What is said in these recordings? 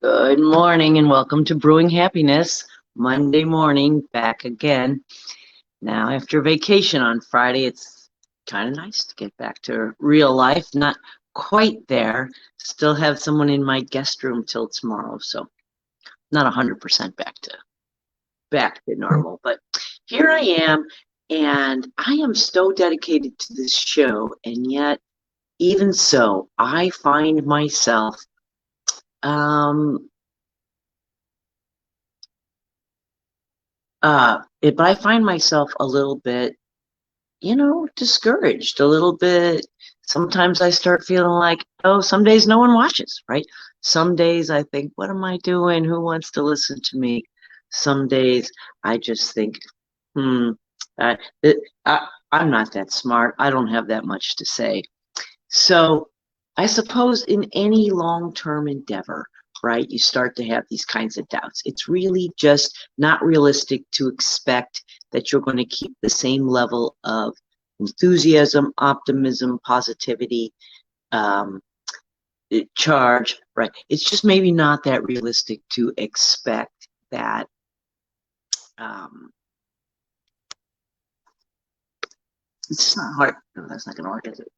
Good morning and welcome to Brewing Happiness. Monday morning, back again. Now, after vacation on Friday, it's kind of nice to get back to real life. Not quite there. Still have someone in my guest room till tomorrow, so not 100% back to normal. But here I am, and I am so dedicated to this show, and yet, even so, I find myself but I find myself a little bit, discouraged, a little bit. Sometimes I start feeling like, oh, some days no one watches, right? Some days I think, what am I doing? Who wants to listen to me? Some days I just think, hmm, I, I, I'm not that smart. I don't have that much to say. So I suppose in any long-term endeavor, right, you start to have these kinds of doubts. It's really just not realistic to expect that you're going to keep the same level of enthusiasm, optimism, positivity, um, charge, right? It's just maybe not that realistic to expect that. Um, it's not hard. No, that's not going to work, is it?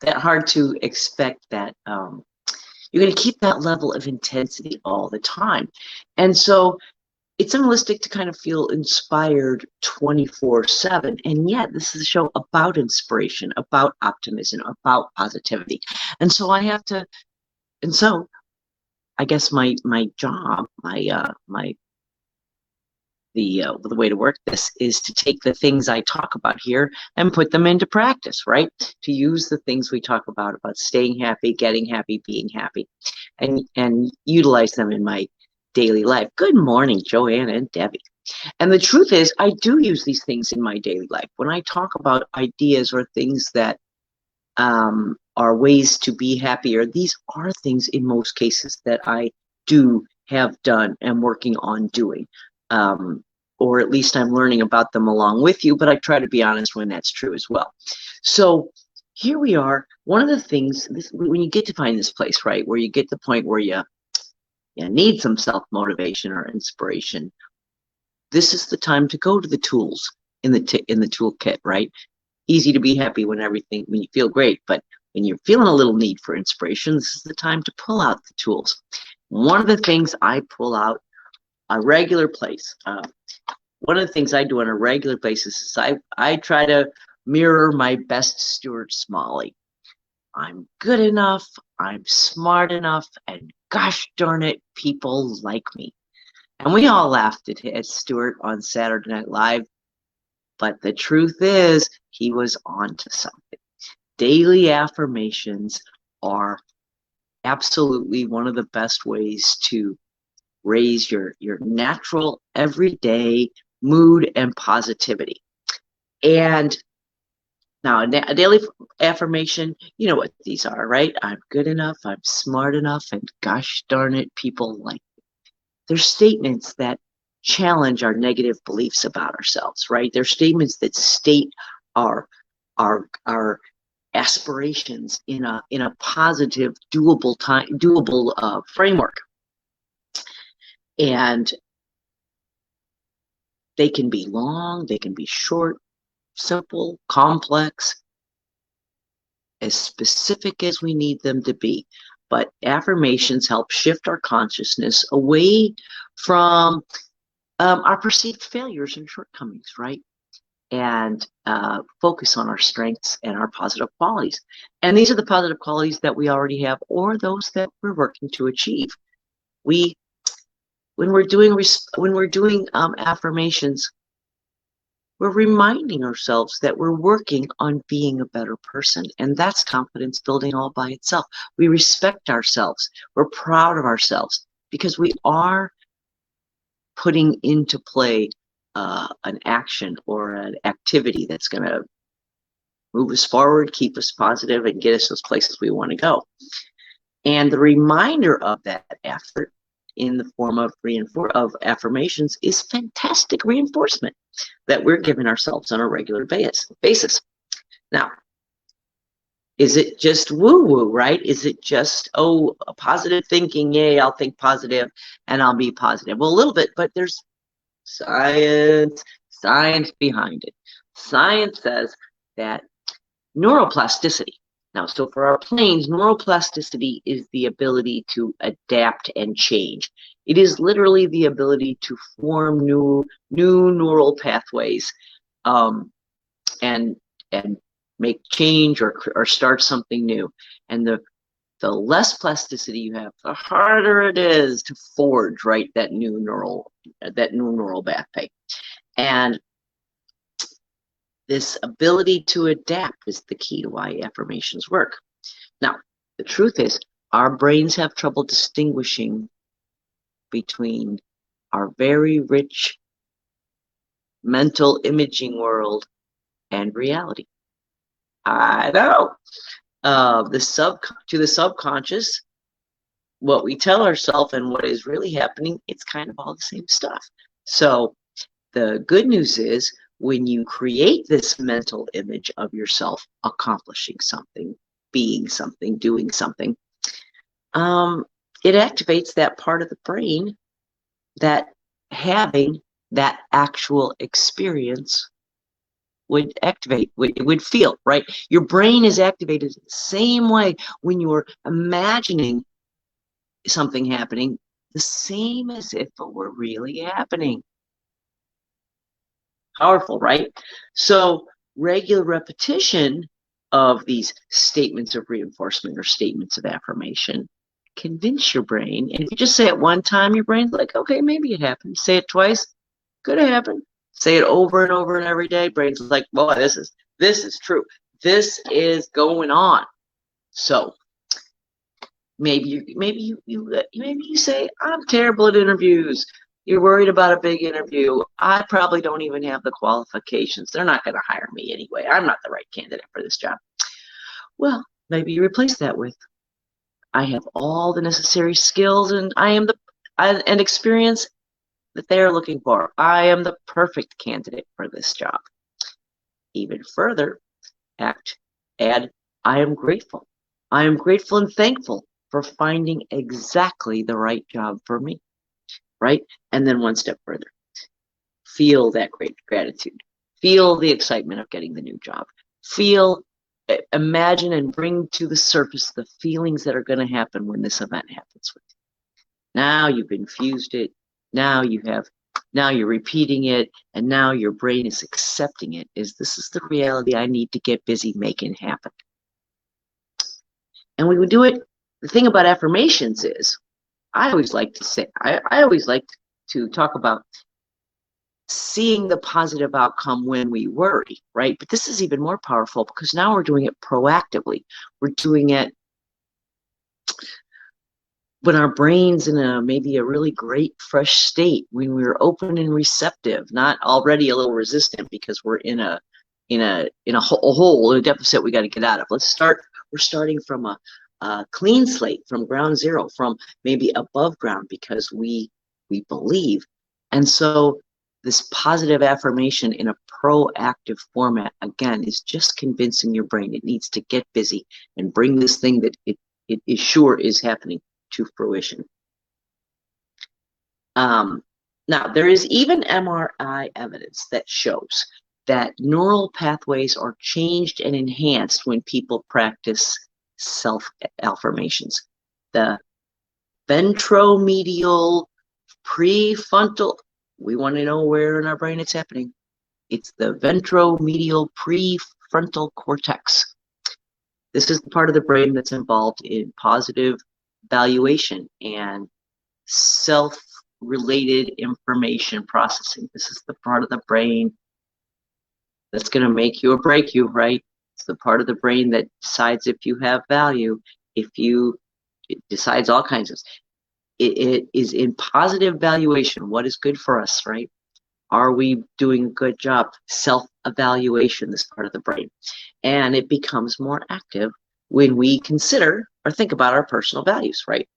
That hard to expect that you're going to keep that level of intensity all the time. And so it's unrealistic to kind of feel inspired 24/7. And yet this is a show about inspiration, about optimism, about positivity. And so I guess my job, the way to work this is to take the things I talk about here and put them into practice, right? To use the things we talk about staying happy, getting happy, being happy, and utilize them in my daily life. Good morning, Joanna and Debbie. And the truth is, I do use these things in my daily life. When I talk about ideas or things that are ways to be happier, these are things in most cases that I do have done and working on doing. Or at least I'm learning about them along with you, but I try to be honest when that's true as well. So here we are. One of the things, when you get to find this place, right, where you get to the point where you need some self-motivation or inspiration, this is the time to go to the tools in the toolkit, right? Easy to be happy when you feel great, but when you're feeling a little need for inspiration, this is the time to pull out the tools. One of the things I pull out a regular place. One of the things I do on a regular basis is I try to mirror my best Stuart Smalley. I'm good enough, I'm smart enough, and gosh darn it, people like me. And we all laughed at Stuart on Saturday Night Live, but the truth is he was onto something. Daily affirmations are absolutely one of the best ways to raise your natural everyday mood and positivity. And now a daily affirmation, you know what these are, right? I'm good enough, I'm smart enough, and gosh darn it, people like me. They're statements that challenge our negative beliefs about ourselves, right? They're statements that state our aspirations in a positive, doable framework. And they can be long, they can be short, simple, complex, as specific as we need them to be. But affirmations help shift our consciousness away from our perceived failures and shortcomings, right? And focus on our strengths and our positive qualities. And these are the positive qualities that we already have or those that we're working to achieve. When we're doing affirmations, we're reminding ourselves that we're working on being a better person, and that's confidence building all by itself. We respect ourselves. We're proud of ourselves because we are putting into play an action or an activity that's going to move us forward, keep us positive, and get us those places we want to go. And the reminder of that effort in the form of affirmations is fantastic reinforcement that we're giving ourselves on a regular basis. Now, Is it just woo-woo, right? Is it just, oh, positive thinking, yay, I'll think positive and I'll be positive? Well, a little bit, but there's science behind it. Science says that neuroplasticity. Now, so for our planes, neuroplasticity is the ability to adapt and change. It is literally the ability to form new neural pathways, and make change or start something new. And the less plasticity you have, the harder it is to forge, right, that new neural pathway. And this ability to adapt is the key to why affirmations work. Now, the truth is, our brains have trouble distinguishing between our very rich mental imaging world and reality. I know. To the subconscious, what we tell ourselves and what is really happening, it's kind of all the same stuff. So the good news is, when you create this mental image of yourself accomplishing something, being something, doing something, it activates that part of the brain that having that actual experience would activate, it would feel, right? Your brain is activated the same way when you're imagining something happening, the same as if it were really happening. Powerful, right? So regular repetition of these statements of reinforcement or statements of affirmation convince your brain. And if you just say it one time, your brain's like, okay, maybe it happened. Say it twice, could have happened. Say it over and over and every day, brain's like, boy, this is true. This is going on. So maybe you say, I'm terrible at interviews. You're worried about a big interview. I probably don't even have the qualifications. They're not going to hire me anyway. I'm not the right candidate for this job. Well, maybe you replace that with, I have all the necessary skills and and experience that they are looking for. I am the perfect candidate for this job. Even further, add, I am grateful. I am grateful and thankful for finding exactly the right job for me, right? And then one step further, feel that great gratitude. Feel the excitement of getting the new job. Imagine and bring to the surface the feelings that are going to happen when this event happens with you. Now you've infused it. Now you're repeating it, and now your brain is accepting it as this is the reality I need to get busy making happen. And we would do it. The thing about affirmations is, I always like to talk about seeing the positive outcome when we worry, right? But this is even more powerful because now we're doing it proactively. We're doing it when our brain's in maybe a really great fresh state, when we're open and receptive, not already a little resistant because we're in a hole, in a deficit we got to get out of. We're starting from a clean slate, from ground zero, from maybe above ground, because we believe. And so this positive affirmation in a proactive format, again, is just convincing your brain it needs to get busy and bring this thing that it is sure is happening to fruition. Now, there is even MRI evidence that shows that neural pathways are changed and enhanced when people practice self-affirmations. The ventromedial prefrontal, we want to know where in our brain it's happening. It's the ventromedial prefrontal cortex. This is the part of the brain that's involved in positive valuation and self-related information processing. This is the part of the brain that's going to make you or break you, right? It's the part of the brain that decides if you have value, it decides all kinds of. It is in positive valuation. What is good for us, right? Are we doing a good job? Self-evaluation, this part of the brain. And it becomes more active when we consider or think about our personal values, right?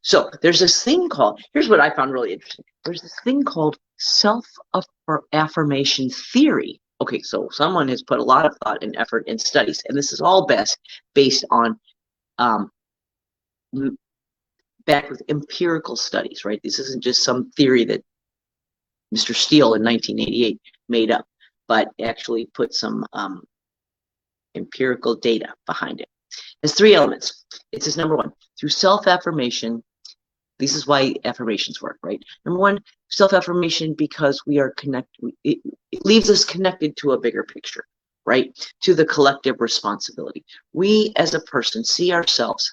So there's this thing called, here's what I found really interesting. There's this thing called self-affirmation theory Okay, so someone has put a lot of thought and effort in studies, and this is all based on um, back with empirical studies, right? This isn't just some theory that Mr. Steele in 1988 made up, but actually put some empirical data behind it. There's 3 elements. It says, number 1, through self-affirmation. This is why affirmations work, right? Number 1, self-affirmation, because we are connected. It leaves us connected to a bigger picture, right? To the collective responsibility. We as a person see ourselves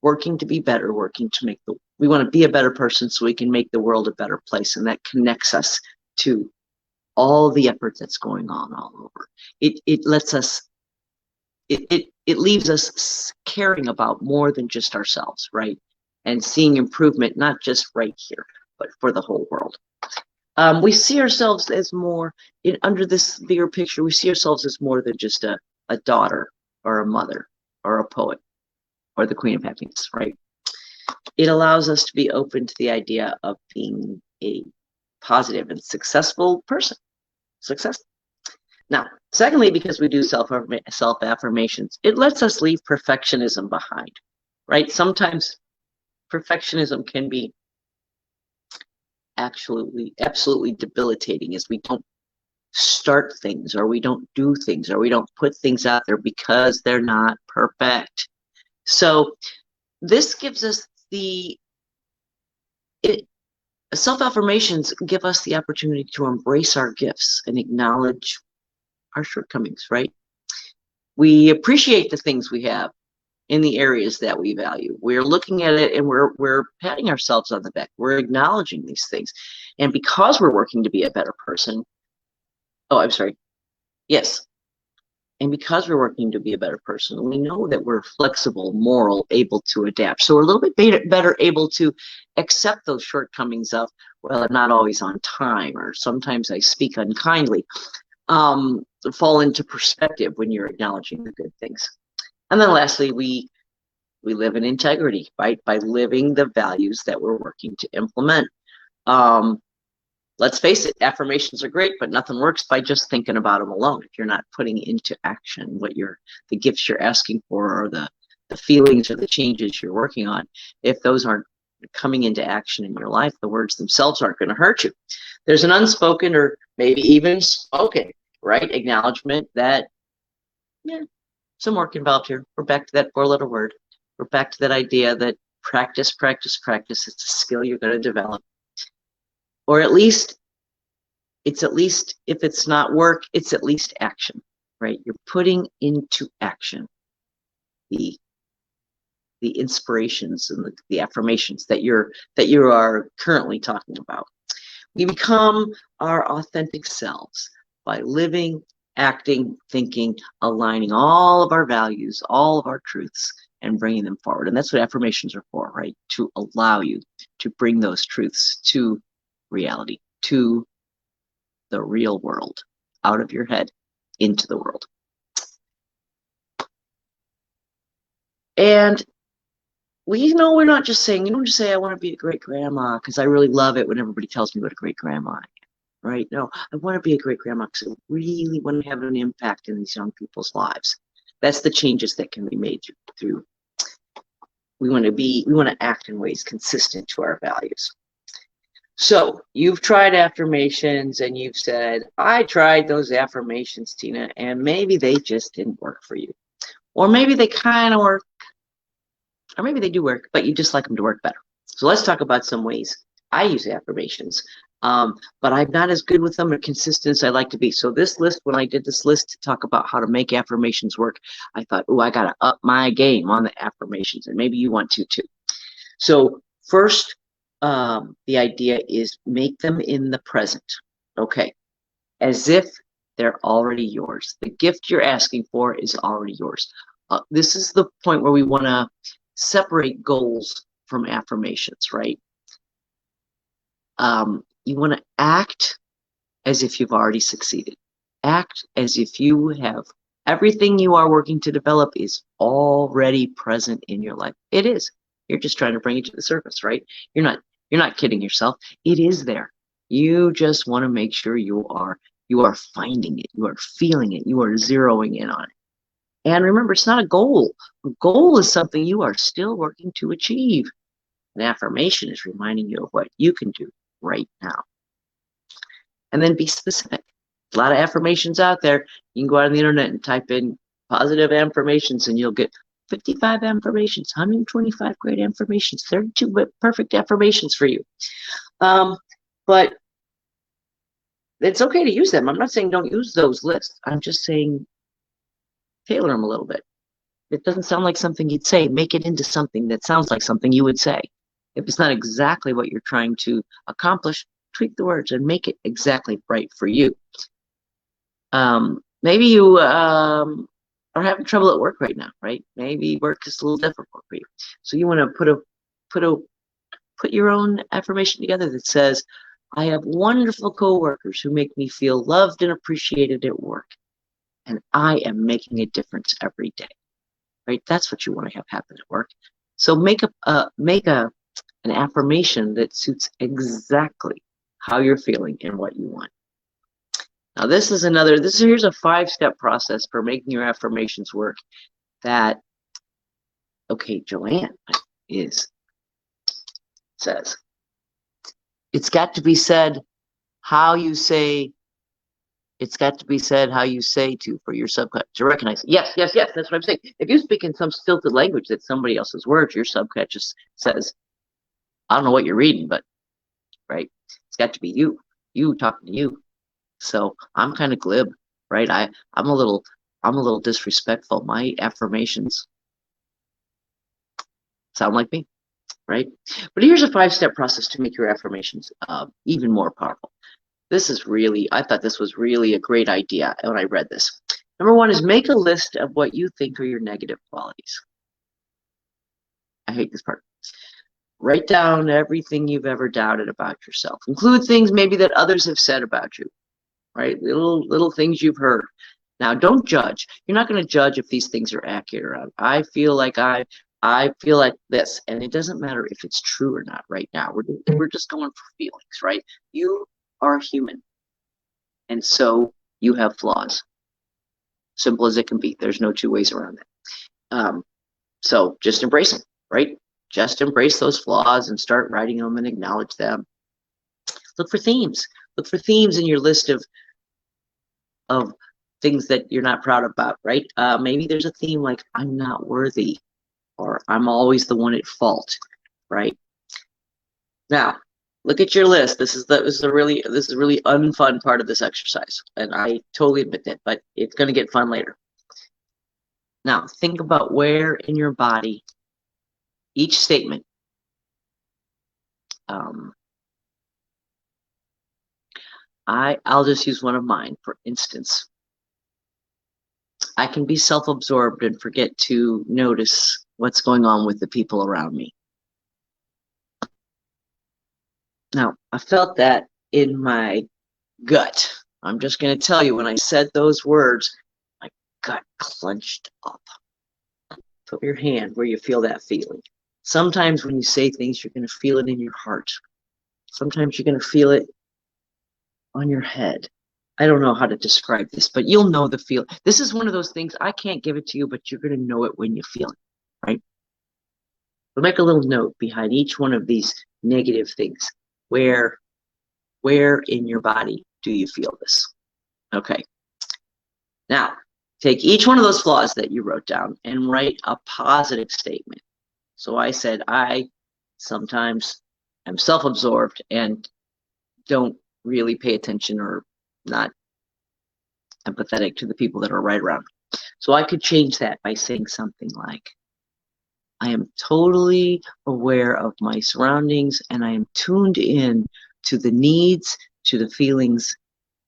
working to be better, working to make we want to be a better person so we can make the world a better place. And that connects us to all the effort that's going on all over. It lets us, it leaves us caring about more than just ourselves, right? And seeing improvement, not just right here, but for the whole world. We see ourselves as more, under this bigger picture, we see ourselves as more than just a daughter or a mother or a poet or the Queen of Happiness, right? It allows us to be open to the idea of being a positive and successful person. Now, secondly, because we do self-affirmations, it lets us leave perfectionism behind, right? Sometimes perfectionism can be absolutely debilitating, as we don't start things, or we don't do things, or we don't put things out there because they're not perfect. So this gives us self-affirmations give us the opportunity to embrace our gifts and acknowledge our shortcomings, right? We appreciate the things we have in the areas that we value. We're looking at it and we're patting ourselves on the back. We're acknowledging these things. And because we're working to be a better person, yes. And because we're working to be a better person, we know that we're flexible, moral, able to adapt. So we're a little bit better able to accept those shortcomings of, well, I'm not always on time, or sometimes I speak unkindly. Fall into perspective when you're acknowledging the good things. And then lastly, we live in integrity, right? By living the values that we're working to implement. Let's face it, affirmations are great, but nothing works by just thinking about them alone. If you're not putting into action the gifts you're asking for, or the feelings or the changes you're working on, if those aren't coming into action in your life, the words themselves aren't going to hurt you. There's an unspoken, or maybe even spoken, right, acknowledgement that, yeah, some work involved here. We're back to that 4-letter word. We're back to that idea that practice. It's a skill you're going to develop. Or at least, if it's not work, it's at least action, right? You're putting into action the inspirations and the affirmations that you are currently talking about. We become our authentic selves by living, acting, thinking, aligning all of our values, all of our truths, and bringing them forward. And that's what affirmations are for, right? To allow you to bring those truths to reality, to the real world, out of your head into the world. And we're not just saying, you don't just say, I want to be a great grandma because I really love it when everybody tells me what a great grandma I am, right? No, I want to be a great grandma because I really want to have an impact in these young people's lives. That's the changes that can be made through. We want to act in ways consistent to our values. So you've tried affirmations and you've said, I tried those affirmations, Tina, and maybe they just didn't work for you. Or maybe they kind of work, or maybe they do work, but you just like them to work better. So let's talk about some ways I use affirmations, but I'm not as good with them or consistent as I like to be. So this list, when I did this list to talk about how to make affirmations work, I thought, I got to up my game on the affirmations, and maybe you want to too. So first, the idea is make them in the present, okay? As if they're already yours. The gift you're asking for is already yours. This is the point where we want to separate goals from affirmations, right? You want to act as if you've already succeeded. Act as if you have everything you are working to develop is already present in your life. It is. You're just trying to bring it to the surface, right? You're not kidding yourself. It is there. You just want to make sure you are finding it, you are feeling it, you are zeroing in on it. And remember, it's not a goal. A goal is something you are still working to achieve. An affirmation is reminding you of what you can do right now. And then be specific. A lot of affirmations out there. You can go out on the internet and type in positive affirmations and you'll get 55 affirmations, 125 great affirmations, 32 perfect affirmations for you. But it's okay to use them. I'm not saying don't use those lists. I'm just saying tailor them a little bit. It doesn't sound like something you'd say. Make it into something that sounds like something you would say. If it's not exactly what you're trying to accomplish, tweak the words and make it exactly right for you. Maybe you are having trouble at work right now, right? Maybe work is a little difficult for you. So you want to put your own affirmation together that says, I have wonderful coworkers who make me feel loved and appreciated at work. And I am making a difference every day, right? That's what you want to have happen at work. So make an affirmation that suits exactly how you're feeling and what you want. Now, here's a 5-step process for making your affirmations work that, okay, Joanne says, it's got to be said how you say, to for your subconscious to recognize. Yes, that's what I'm saying. If you speak in some stilted language that's somebody else's words, your subconscious says, I don't know what you're reading, but, right? It's got to be you talking to you. So I'm kind of glib, right? I'm a little disrespectful. My affirmations sound like me, right? But here's a 5-step process to make your affirmations even more powerful. I thought this was really a great idea when I read this. Number 1 is make a list of what you think are your negative qualities. I hate this part. Write down everything you've ever doubted about yourself. Include things maybe that others have said about you, right? Little things you've heard. Now, don't judge. You're not going to judge if these things are accurate or not. I feel like this, and it doesn't matter if it's true or not right now. We're just going for feelings, right? You are human, and so you have flaws. Simple as it can be. There's no two ways around that. So just embrace them, right? Just embrace those flaws and start writing them and acknowledge them. Look for themes. Look for themes in your list of things that you're not proud about, right? Maybe there's a theme like I'm not worthy, or I'm always the one at fault, right? Now, look at your list. This is a really unfun part of this exercise, and I totally admit that, but it's going to get fun later. Now, think about where in your body each statement I'll just use one of mine, for instance. I can be self-absorbed and forget to notice what's going on with the people around me. Now, I felt that in my gut. I'm just going to tell you, when I said those words, my gut clenched up. Put your hand where you feel that feeling. Sometimes when you say things, you're going to feel it in your heart. Sometimes you're going to feel it on your head. I don't know how to describe this, but you'll know the feel. This is one of those things, I can't give it to you, but you're going to know it when you feel it, right? We'll make a little note behind each one of these negative things. Where in your body do you feel this? Okay. Now, take each one of those flaws that you wrote down and write a positive statement. So I said, I sometimes am self-absorbed and don't really pay attention or not empathetic to the people that are right around me. So I could change that by saying something like, I am totally aware of my surroundings and I am tuned in to the needs, to the feelings,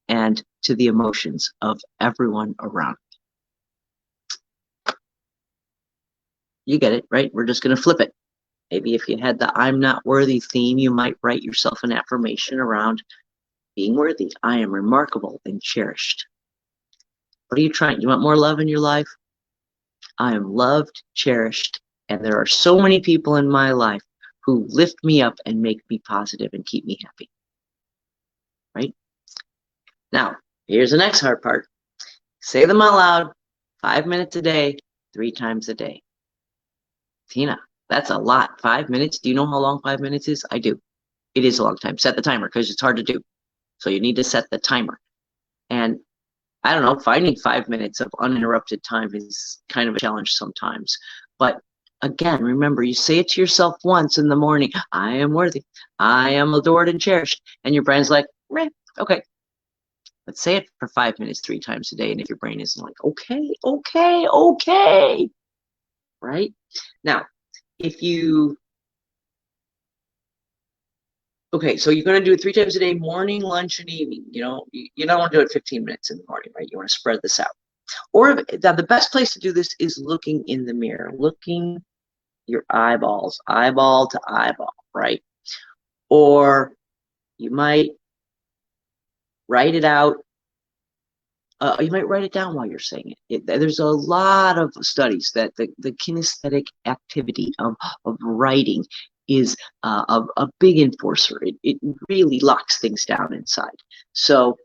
and to the emotions of everyone around me. You get it, right? We're just going to flip it. Maybe if you had the I'm not worthy theme, you might write yourself an affirmation around being worthy. I am remarkable and cherished. What are you trying? You want more love in your life? I am loved, cherished, and there are so many people in my life who lift me up and make me positive and keep me happy. Now, here's the next hard part. Say them out loud, 5 minutes a day, 3 times a day. Tina, that's a lot. 5 minutes. Do you know how long 5 minutes is? I do. It is a long time. Set the timer because it's hard to do. So you need to set the timer. And I don't know, finding 5 minutes of uninterrupted time is kind of a challenge sometimes. But again, remember, you say it to yourself once in the morning, I am worthy, I am adored and cherished. And your brain's like, meh, okay. But say it for 5 minutes, 3 times a day. And if your brain isn't like, okay, okay, okay, right? Now, if you, okay, so you're going to do it 3 times a day, morning, lunch, and evening. You know, you don't want to do it 15 minutes in the morning, right? You want to spread this out. Or now the best place to do this is looking in the mirror, looking your eyeballs, eyeball to eyeball, right? Or you might write it out. You might write it down while you're saying it. There's a lot of studies that the kinesthetic activity of writing is a big enforcer. It really locks things down inside. So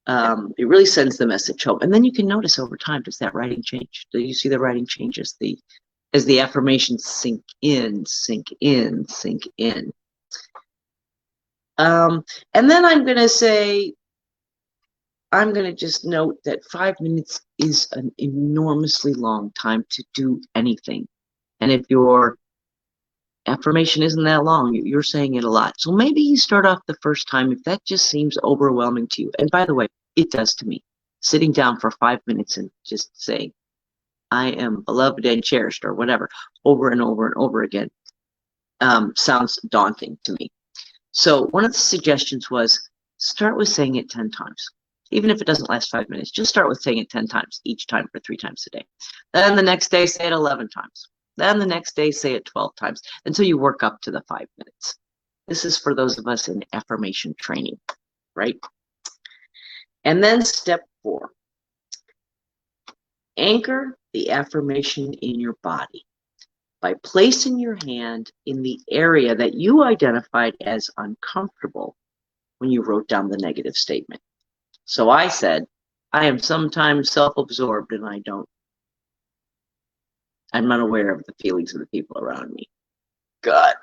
it really sends the message home. And then you can notice over time, does that writing change? Do you see the writing change as the affirmations sink in, sink in, sink in? And then I'm going to just note that 5 minutes is an enormously long time to do anything. And if your affirmation isn't that long, you're saying it a lot. So maybe you start off the first time if that just seems overwhelming to you. And by the way, it does to me. Sitting down for 5 minutes and just saying, I am beloved and cherished, or whatever, over and over and over again, sounds daunting to me. So one of the suggestions was start with saying it 10 times. Even if it doesn't last 5 minutes, just start with saying it 10 times, each time for 3 times a day. Then the next day, say it 11 times. Then the next day, say it 12 times, until you work up to the 5 minutes. This is for those of us in affirmation training, right? And then step 4, anchor the affirmation in your body by placing your hand in the area that you identified as uncomfortable when you wrote down the negative statement. So I said, I am sometimes self-absorbed and I'm not aware of the feelings of the people around me. Gut.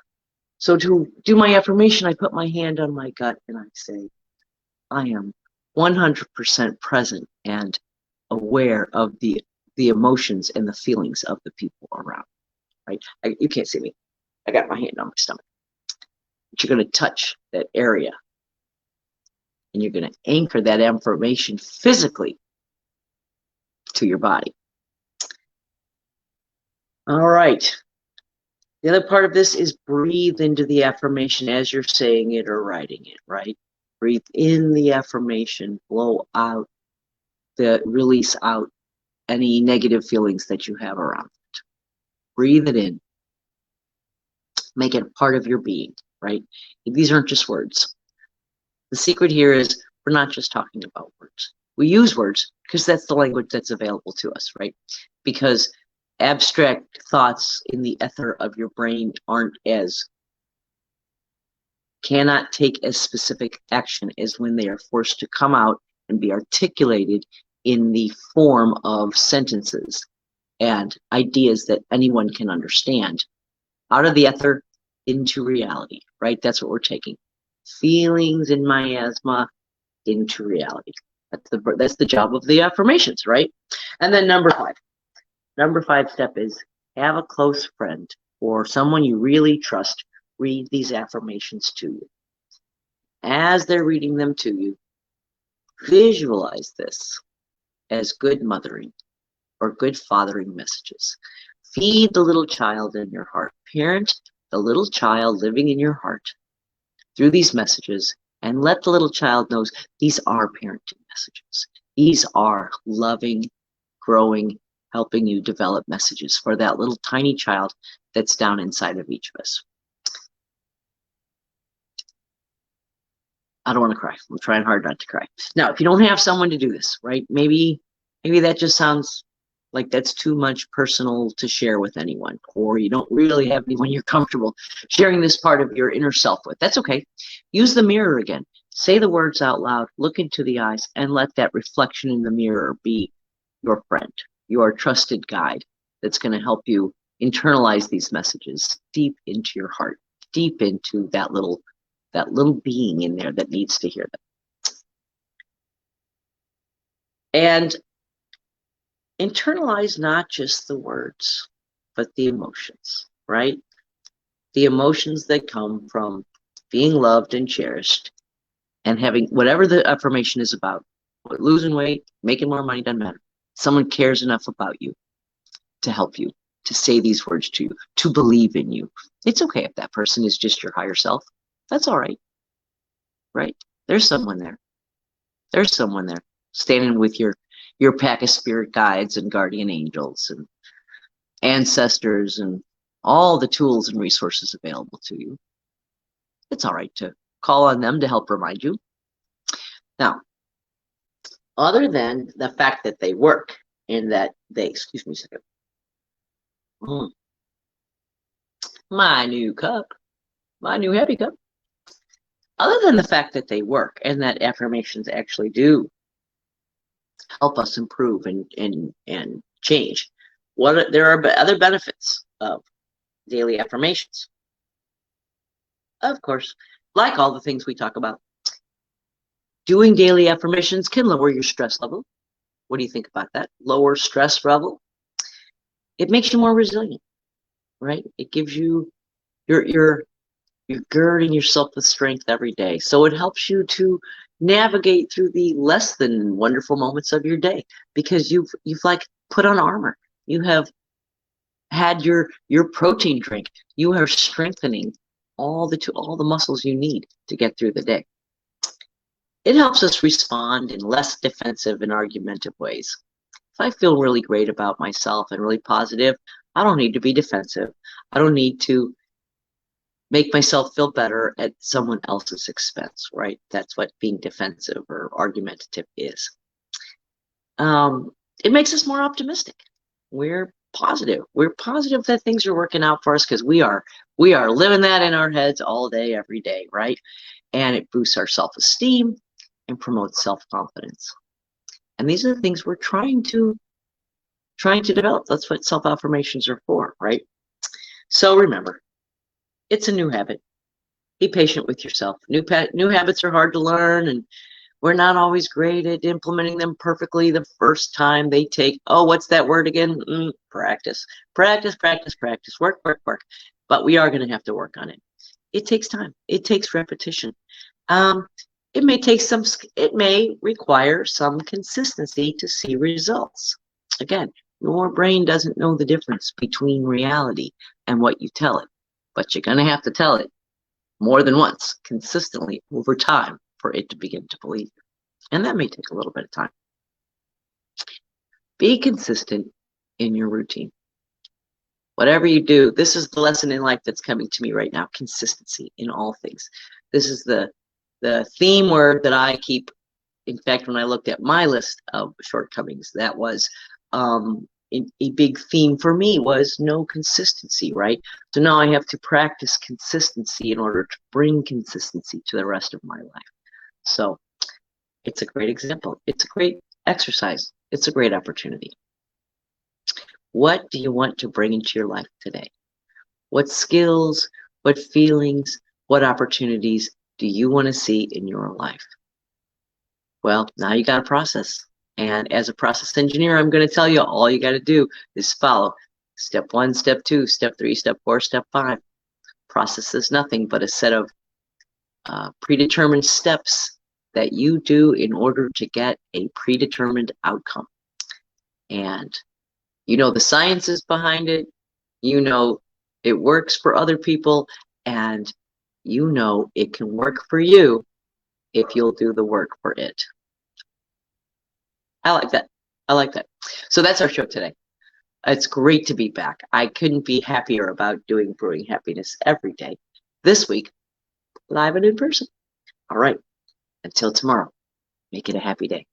So to do my affirmation, I put my hand on my gut and I say, I am 100% present and aware of the emotions and the feelings of the people around, right? You can't see me. I got my hand on my stomach. But you're going to touch that area and you're going to anchor that affirmation physically to your body. All right. The other part of this is breathe into the affirmation as you're saying it or writing it, right? Breathe in the affirmation, blow out, release out any negative feelings that you have around it. Breathe it in. Make it a part of your being, right? These aren't just words. The secret here is we're not just talking about words. We use words because that's the language that's available to us, right? Because abstract thoughts in the ether of your brain cannot take as specific action as when they are forced to come out and be articulated in the form of sentences and ideas that anyone can understand. Out of the ether into reality, right? That's what we're taking. Feelings in miasma into reality. That's the job of the affirmations, right? And then number 5. Number 5 step is have a close friend or someone you really trust read these affirmations to you. As they're reading them to you, visualize this as good mothering or good fathering messages. Feed the little child in your heart. Parent the little child living in your heart through these messages and let the little child know these are parenting messages. These are loving, growing, helping you develop messages for that little tiny child that's down inside of each of us. I don't want to cry. I'm trying hard not to cry. Now, if you don't have someone to do this, right? Maybe that just sounds like that's too much personal to share with anyone, or you don't really have anyone you're comfortable sharing this part of your inner self with. That's okay. Use the mirror again. Say the words out loud, look into the eyes, and let that reflection in the mirror be your friend, your trusted guide that's going to help you internalize these messages deep into your heart, deep into that little being in there that needs to hear them. And internalize not just the words, but the emotions, right? The emotions that come from being loved and cherished and having whatever the affirmation is about, losing weight, making more money, doesn't matter. Someone cares enough about you to help you, to say these words to you, to believe in you. It's okay if that person is just your higher self. That's all right, right? There's someone there. There's someone there standing with your pack of spirit guides and guardian angels and ancestors and all the tools and resources available to you. It's all right to call on them to help remind you. Now, other than the fact that they work and that they, excuse me a second. My new cup, my new happy cup. Other than the fact that they work and that affirmations actually do help us improve and change, there are other benefits of daily affirmations. Of course, like all the things we talk about, doing daily affirmations can lower your stress level. What do you think about that? Lower stress level. It makes you more resilient, right? It gives you, you're girding yourself with strength every day. So it helps you to navigate through the less than wonderful moments of your day because you've like put on armor. You have had your protein drink. You are strengthening all the muscles you need to get through the day. It helps us respond in less defensive and argumentative ways. If I feel really great about myself and really positive, I don't need to be defensive. I don't need to make myself feel better at someone else's expense, right? That's what being defensive or argumentative is. It makes us more optimistic. We're positive. We're positive that things are working out for us because we are living that in our heads all day, every day, right? And it boosts our self-esteem and promotes self-confidence. And these are the things we're trying to develop. That's what self-affirmations are for, right? So remember, it's a new habit. Be patient with yourself. New habits are hard to learn, and we're not always great at implementing them perfectly the first time. They take, what's that word again? Practice. Practice, practice, practice. Work, work, work. But we are going to have to work on it. It takes time. It takes repetition. It may require some consistency to see results. Again, your brain doesn't know the difference between reality and what you tell it, but you're going to have to tell it more than once, consistently over time for it to begin to believe. And that may take a little bit of time. Be consistent in your routine. Whatever you do, this is the lesson in life that's coming to me right now, consistency in all things. This is the theme word that I keep. In fact, when I looked at my list of shortcomings, that was a big theme for me was no consistency, right? So now I have to practice consistency in order to bring consistency to the rest of my life. So it's a great example. It's a great exercise. It's a great opportunity. What do you want to bring into your life today? What skills, what feelings, what opportunities do you want to see in your life? Well, now you got a process. And as a process engineer, I'm going to tell you all you got to do is follow step 1, step 2, step 3, step 4, step 5. Process is nothing but a set of predetermined steps that you do in order to get a predetermined outcome. And you know the science is behind it. You know it works for other people. And you know it can work for you if you'll do the work for it. I like that. I like that. So that's our show today. It's great to be back. I couldn't be happier about doing Brewing Happiness every day this week, live and in person. All right. Until tomorrow, make it a happy day.